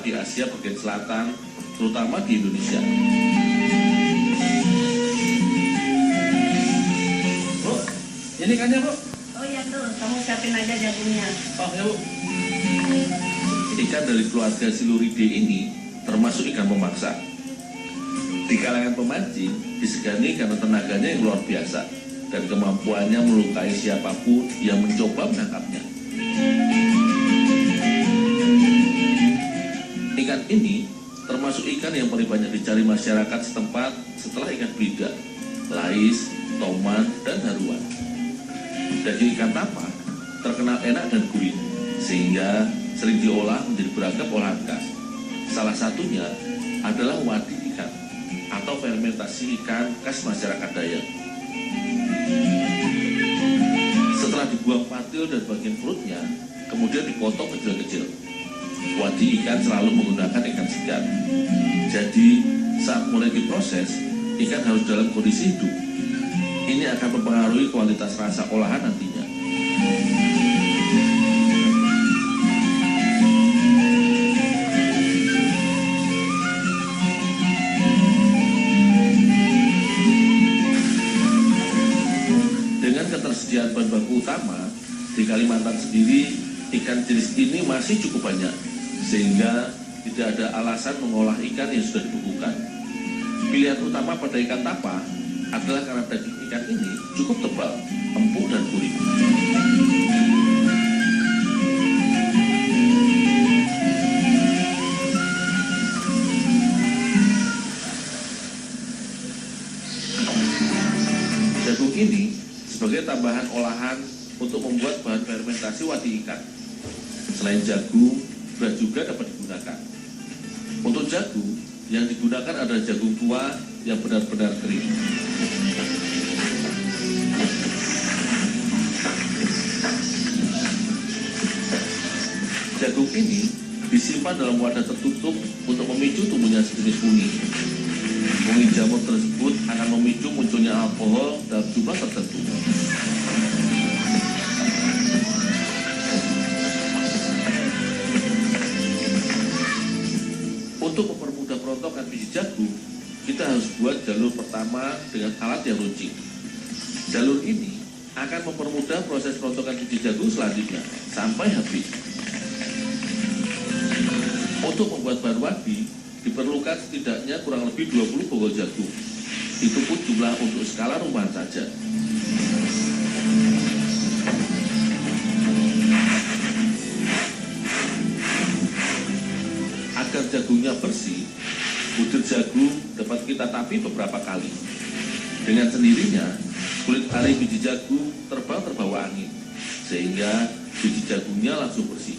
di Asia bagian selatan, terutama di Indonesia. Bu, ini ikannya, Bu? Oh iya tuh, kamu siapin aja jagungnya. Oh ya, Bu. Ikan dari keluarga Siluridae ini termasuk ikan pemaksa. Di kalangan pemancing disegani karena tenaganya yang luar biasa dan kemampuannya melukai siapapun yang mencoba menangkapnya. Ikan ini termasuk ikan yang paling banyak dicari masyarakat setempat setelah ikan belida, lais, toman, dan haruan. Daging ikan tapa terkenal enak dan gurih, sehingga sering diolah menjadi beragam olahan khas. Salah satunya adalah wadi ikan atau fermentasi ikan khas masyarakat Dayak. Setelah dibuang patil dan bagian perutnya, kemudian dipotong kecil-kecil. Wadi ikan selalu menggunakan ikan segar. Jadi, saat mulai diproses, ikan harus dalam kondisi hidup. Ini akan mempengaruhi kualitas rasa olahan nantinya. Dengan ketersediaan bahan baku utama, di Kalimantan sendiri, ikan jenis ini masih cukup banyak, sehingga tidak ada alasan mengolah ikan yang sudah dibekukan. Pilihan utama pada ikan tapa adalah karena daging ikan ini cukup tebal, empuk, dan gurih. Jagung ini sebagai tambahan olahan untuk membuat bahan fermentasi wadi ikan. Selain jagung, beras juga dapat digunakan. Untuk jagung, yang digunakan adalah jagung tua yang benar-benar kering. Jagung ini disimpan dalam wadah tertutup untuk memicu tumbuhnya sejenis fungi. Fungi jamur tersebut akan memicu munculnya alkohol dalam jumlah tertentu. Untuk mempermudah perontokan biji jagung, kita harus buat jalur pertama dengan alat yang runcing. Jalur ini akan mempermudah proses perontokan biji jagung selanjutnya sampai habis. Untuk membuat bahan wadi, diperlukan setidaknya kurang lebih 20 bogol jagung. Itu pun jumlah untuk skala rumahan saja. Agar jagungnya bersih, butir jagung dapat kita tapi beberapa kali. Dengan sendirinya, kulit ari biji jagung terbang terbawa angin, sehingga biji jagungnya langsung bersih.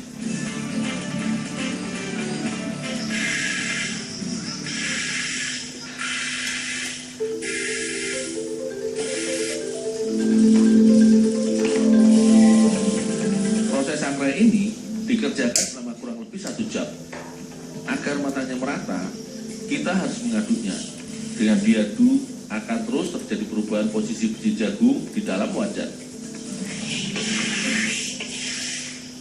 Proses sangrai ini dikerjakan selama kurang lebih 1 jam. Agar matanya merata, kita harus mengaduknya. Dengan diaduk, akan terus terjadi perubahan posisi biji jagung di dalam wajan.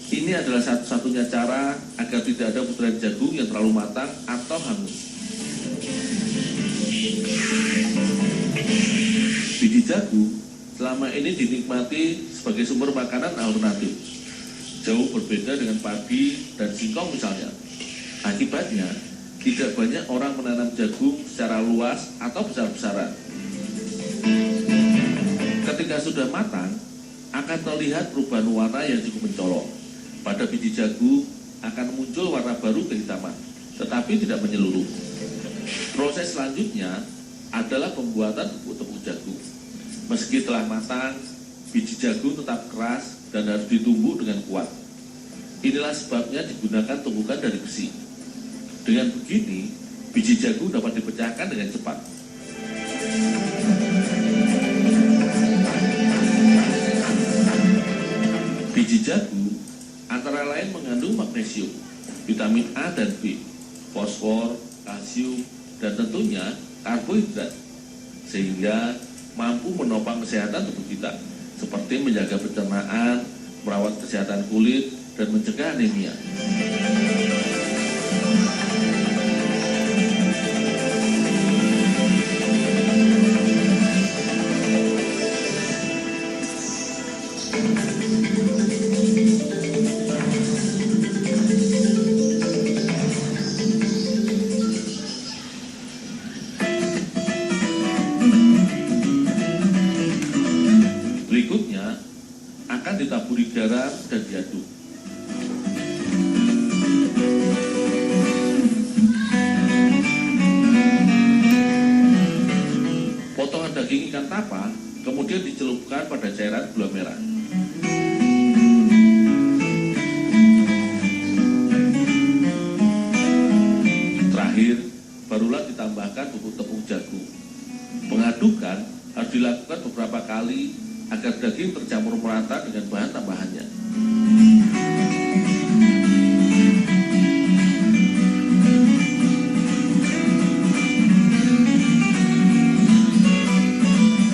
Ini adalah satu-satunya cara agar tidak ada butiran jagung yang terlalu matang atau hangus. Biji jagung selama ini dinikmati sebagai sumber makanan alternatif. Jauh berbeda dengan padi dan singkong misalnya. Akibatnya, tidak banyak orang menanam jagung secara luas atau besar-besaran. Ketika sudah matang, akan terlihat perubahan warna yang cukup mencolok. Pada biji jagung akan muncul warna baru kehitaman, tetapi tidak menyeluruh. Proses selanjutnya adalah pembuatan bubuk tepung jagung. Meski telah matang, biji jagung tetap keras dan harus ditumbuk dengan kuat. Inilah sebabnya digunakan tumpukan dari besi. Dengan begini, biji jagung dapat dipecahkan dengan cepat. Biji jagung antara lain mengandung magnesium, vitamin A dan B, fosfor, kalsium, dan tentunya karbohidrat, sehingga mampu menopang kesehatan tubuh kita, seperti menjaga pencernaan, merawat kesehatan kulit, dan mencegah anemia. akan ditaburi garam dan diaduk. Potongan daging ikan tapa kemudian dicelupkan pada cairan gula merah. Terakhir, barulah ditambahkan bubuk tepung jagung. Pengadukan harus dilakukan beberapa kali agar daging tercampur merata dengan bahan tambahannya.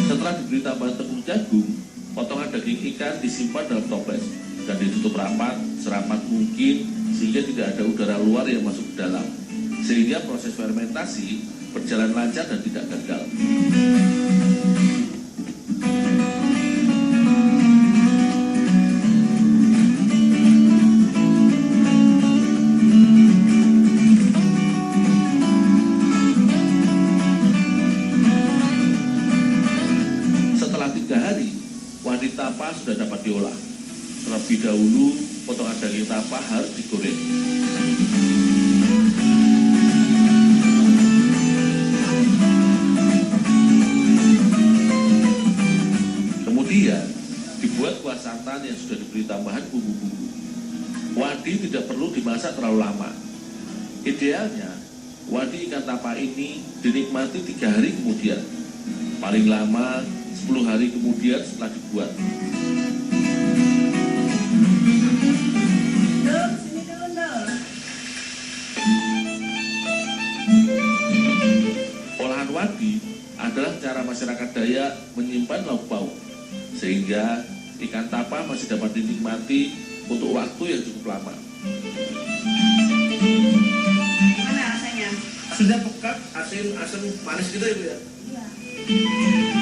Setelah diberi tambahan tepung jagung, potongan daging ikan disimpan dalam toples dan ditutup rapat serapat mungkin sehingga tidak ada udara luar yang masuk ke dalam, sehingga proses fermentasi berjalan lancar dan tidak gagal. Setelah 3 hari, wadi tapa sudah dapat diolah. Terlebih dahulu, potongan daging tapa harus digoreng. Kemudian dibuat kuah santan yang sudah diberi tambahan bumbu-bumbu. Wadi tidak perlu dimasak terlalu lama. Idealnya, wadi ikan tapa ini dinikmati 3 hari kemudian. Paling lama 10 hari kemudian setelah dibuat. Sini dulu, Dol. Olahan wadi adalah cara masyarakat Dayak menyimpan lauk pauk, sehingga ikan tapa masih dapat dinikmati untuk waktu yang cukup lama. Gimana rasanya? Sudah pekat, asin, asam, manis gitu ya Bu ya? Iya.